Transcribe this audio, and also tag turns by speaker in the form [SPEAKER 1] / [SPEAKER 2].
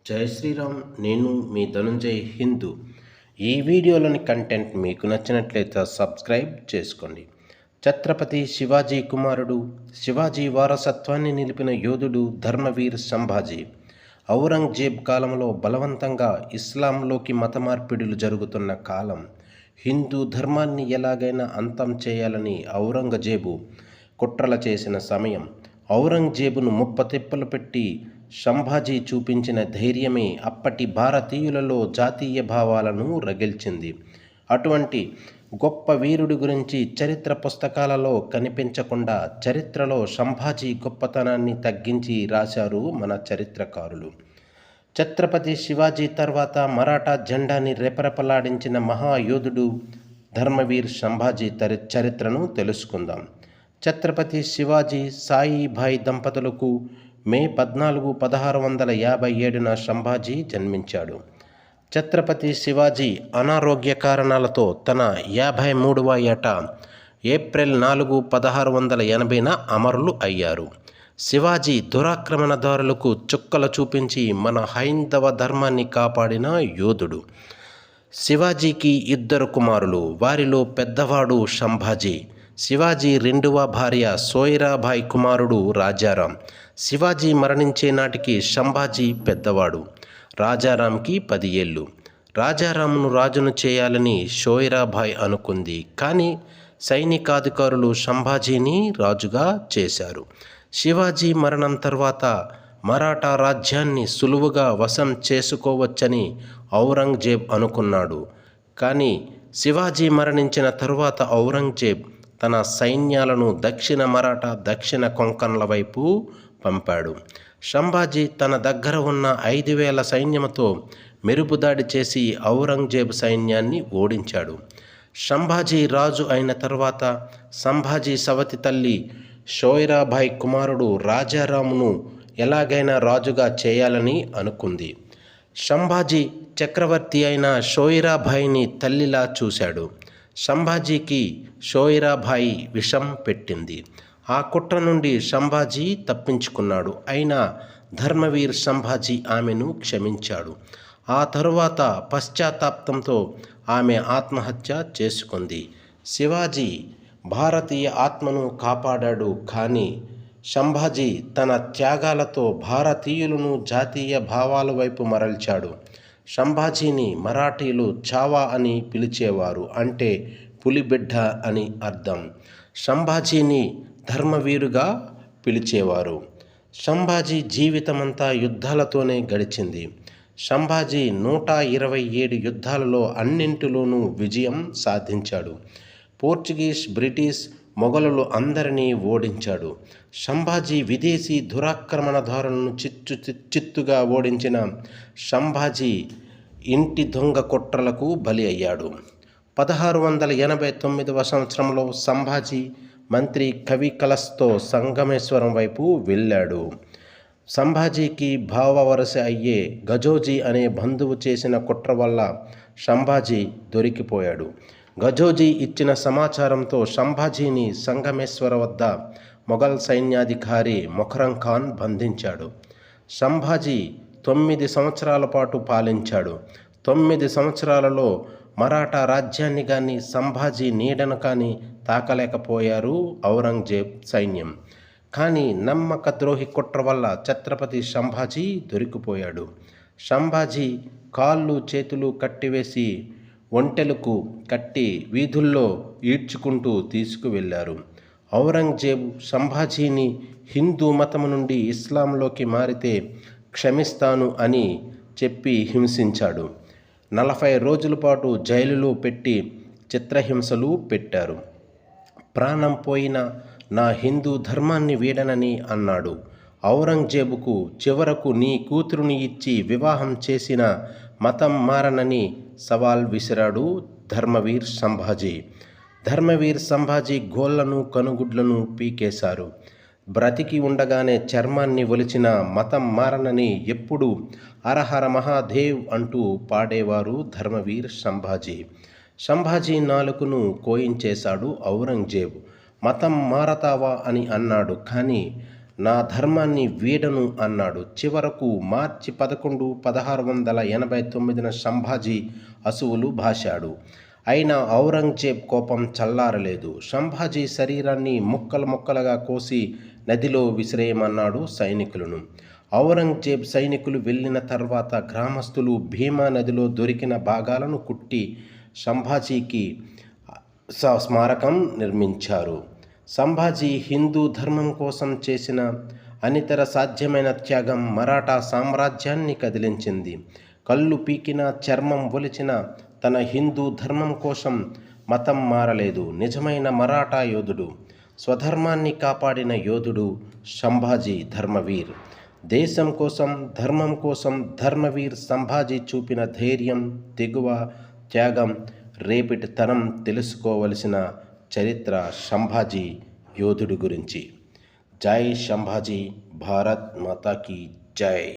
[SPEAKER 1] జై శ్రీరామ్. నేను మీ ధనుంజయ్ హిందూ. ఈ వీడియోలోని కంటెంట్ మీకు నచ్చినట్లయితే సబ్స్క్రైబ్ చేసుకోండి. ఛత్రపతి శివాజీ కుమారుడు, శివాజీ వారసత్వాన్ని నిలిపిన యోధుడు ధర్మవీర్ సంభాజీ. ఔరంగజేబ్ కాలంలో బలవంతంగా ఇస్లాంలోకి మత మార్పిడులు జరుగుతున్న కాలం. హిందూ ధర్మాన్ని ఎలాగైనా అంతం చేయాలని ఔరంగజేబు కుట్రల చేసిన సమయం. ఔరంగజేబును ముప్పతిప్పలు పెట్టి సంభాజీ చూపించిన ధైర్యమే అప్పటి భారతీయులలో జాతీయ భావాలను రగిల్చింది. అటువంటి గొప్ప వీరుడి గురించి చరిత్ర పుస్తకాలలో కనిపించకుండా చరిత్రలో సంభాజీ గొప్పతనాన్ని తగ్గించి రాశారు మన చరిత్రకారులు. ఛత్రపతి శివాజీ తర్వాత మరాఠా జెండాని రెపరెపలాడించిన మహాయోధుడు ధర్మవీర్ సంభాజీ చరిత్రను తెలుసుకుందాం. ఛత్రపతి శివాజీ సాయిభాయ్ దంపతులకు మే 14, 1657 సంభాజీ జన్మించాడు. ఛత్రపతి శివాజీ అనారోగ్య కారణాలతో తన 53వ ఏట ఏప్రిల్ 4, 1680 అమరులు అయ్యారు. శివాజీ దురాక్రమణదారులకు చుక్కలు చూపించి మన హైందవ ధర్మాన్ని కాపాడిన యోధుడు. శివాజీకి 2 కుమారులు. వారిలో పెద్దవాడు సంభాజీ. శివాజీ రెండవ భార్య సోయిరాబాయి కుమారుడు రాజారాం. శివాజీ మరణించే నాటికి సంభాజీ పెద్దవాడు. రాజారాంకి 10 ఏళ్ళు. రాజారాంను రాజును చేయాలని సోయిరాబాయి అనుకుంది. కానీ సైనికాధికారులు సంభాజీని రాజుగా చేశారు. శివాజీ మరణం తర్వాత మరాఠా రాజ్యాన్ని సులువుగా వశం చేసుకోవచ్చని ఔరంగజేబ్ అనుకున్నాడు. కానీ శివాజీ మరణించిన తరువాత ఔరంగజేబ్ తన సైన్యాలను దక్షిణ మరాఠా, దక్షిణ కొంకణ్ల వైపు పంపాడు. సంభాజీ తన దగ్గర ఉన్న 5,000 సైన్యంతో మెరుపుదాడి చేసి ఔరంగజేబు సైన్యాన్ని ఓడించాడు. సంభాజీ రాజు అయిన తర్వాత సంభాజీ సవతి తల్లి సోయిరాబాయి కుమారుడు రాజారామును ఎలాగైనా రాజుగా చేయాలని అనుకుంది. సంభాజీ చక్రవర్తి అయిన సోయిరాబాయిని తల్లిలా చూశాడు. సంభాజీకి సోయిరాబాయి విషం పెట్టింది. ఆ కుట్ర నుండి సంభాజీ తప్పించుకున్నాడు. అయినా ధర్మవీర్ సంభాజీ ఆమెను క్షమించాడు. ఆ తరువాత పశ్చాత్తాపంతో ఆమె ఆత్మహత్య చేసుకుంది. శివాజీ భారతీయ ఆత్మను కాపాడాడు. కానీ సంభాజీ తన త్యాగాలతో భారతీయులను జాతీయ భావాల వైపు మరల్చాడు. సంభాజీని మరాఠీలు చావా అని పిలిచేవారు, అంటే పులిబిడ్డ అని అర్థం. సంభాజీని ధర్మవీరుగా పిలిచేవారు. సంభాజీ జీవితమంతా యుద్ధాలతోనే గడిచింది. సంభాజీ 127 యుద్ధాలలో అన్నింటిలోనూ విజయం సాధించాడు. పోర్చుగీస్, బ్రిటిష్, మొఘలులు అందరినీ ఓడించాడు. సంభాజీ విదేశీ దురాక్రమణదారులను చిత్తుగా ఓడించిన సంభాజీ ఇంటి దొంగ కుట్రలకు బలి అయ్యాడు. 1689 సంవత్సరంలో సంభాజీ మంత్రి కవి కలస్తో సంగమేశ్వరం వైపు వెళ్ళాడు. సంభాజీకి భావవరస అయ్యే గజోజీ అనే బంధువు చేసిన కుట్ర వల్ల సంభాజీ దొరికిపోయాడు. గజోజీ ఇచ్చిన సమాచారంతో సంభాజీని సంగమేశ్వర వద్ద మొఘల్ సైన్యాధికారి మొఖరం ఖాన్ బంధించాడు. సంభాజీ 9 సంవత్సరాల పాటు పాలించాడు. 9 సంవత్సరాలలో మరాఠా రాజ్యాన్ని కానీ సంభాజీ నీడను కానీ తాకలేకపోయారు ఔరంగజేబ్ సైన్యం. కానీ నమ్మక ద్రోహి కుట్ర వల్ల ఛత్రపతి సంభాజీ దొరికిపోయాడు. సంభాజీ కాళ్ళు చేతులు కట్టివేసి ఒంటెలకు కట్టి వీధుల్లో ఈడ్చుకుంటూ తీసుకువెళ్లారు. ఔరంగజేబు సంభాజీని హిందూ మతము నుండి ఇస్లాంలోకి మారితే క్షమిస్తాను అని చెప్పి హింసించాడు. 40 రోజుల పాటు జైలులో పెట్టి చిత్రహింసలు పెట్టారు. ప్రాణం పోయిన నా హిందూ ధర్మాన్ని వీడనని అన్నాడు. ఔరంగజేబుకు చివరకు నీ కూతురుని ఇచ్చి వివాహం చేసిన మతం మారనని సవాల్ విసిరాడు ధర్మవీర్ సంభాజీ. ధర్మవీర్ సంభాజీ గోళ్లను కనుగుడ్లను పీకేశారు. బ్రతికి ఉండగానే చర్మాన్ని ఒలిచిన మతం మారనని ఎప్పుడు హరహర మహాదేవ్ అంటూ పాడేవారు ధర్మవీర్ సంభాజీ. సంభాజీ నాలుకను కోయించేశాడు ఔరంగజేబు. మతం మారతావా అని అన్నాడు. కానీ నా ధర్మాన్ని వీడను అన్నాడు. చివరకు మార్చి 11, 1689 సంభాజీ అసువులు భాశాడు. అయినా ఔరంగజేబ్ కోపం చల్లారలేదు. సంభాజీ శరీరాన్ని ముక్కలు ముక్కలుగా కోసి నదిలో విసిరేయమన్నాడు సైనికులను. ఔరంగజేబ్ సైనికులు వెళ్ళిన తర్వాత గ్రామస్తులు భీమా నదిలో దొరికిన భాగాలను కుట్టి సంభాజీకి స్మారకం నిర్మించారు. సంభాజీ హిందూ ధర్మం కోసం చేసిన అనితర సాధ్యమైన త్యాగం మరాఠా సామ్రాజ్యాన్ని కదిలించింది. కళ్ళు పీకిన, చర్మం ఒలిచిన తన హిందూ ధర్మం కోసం మతం మారలేదు. నిజమైన మరాఠా యోధుడు, స్వధర్మాన్ని కాపాడిన యోధుడు సంభాజీ ధర్మవీర్. దేశం కోసం, ధర్మం కోసం ధర్మవీర్ సంభాజీ చూపిన ధైర్యం, తెగువ, త్యాగం రేపటి తరం తెలుసుకోవలసిన చరిత్ర సంభాజీ యోధుడి గురించి. జై సంభాజీ, భారత్ మాతాకి జై.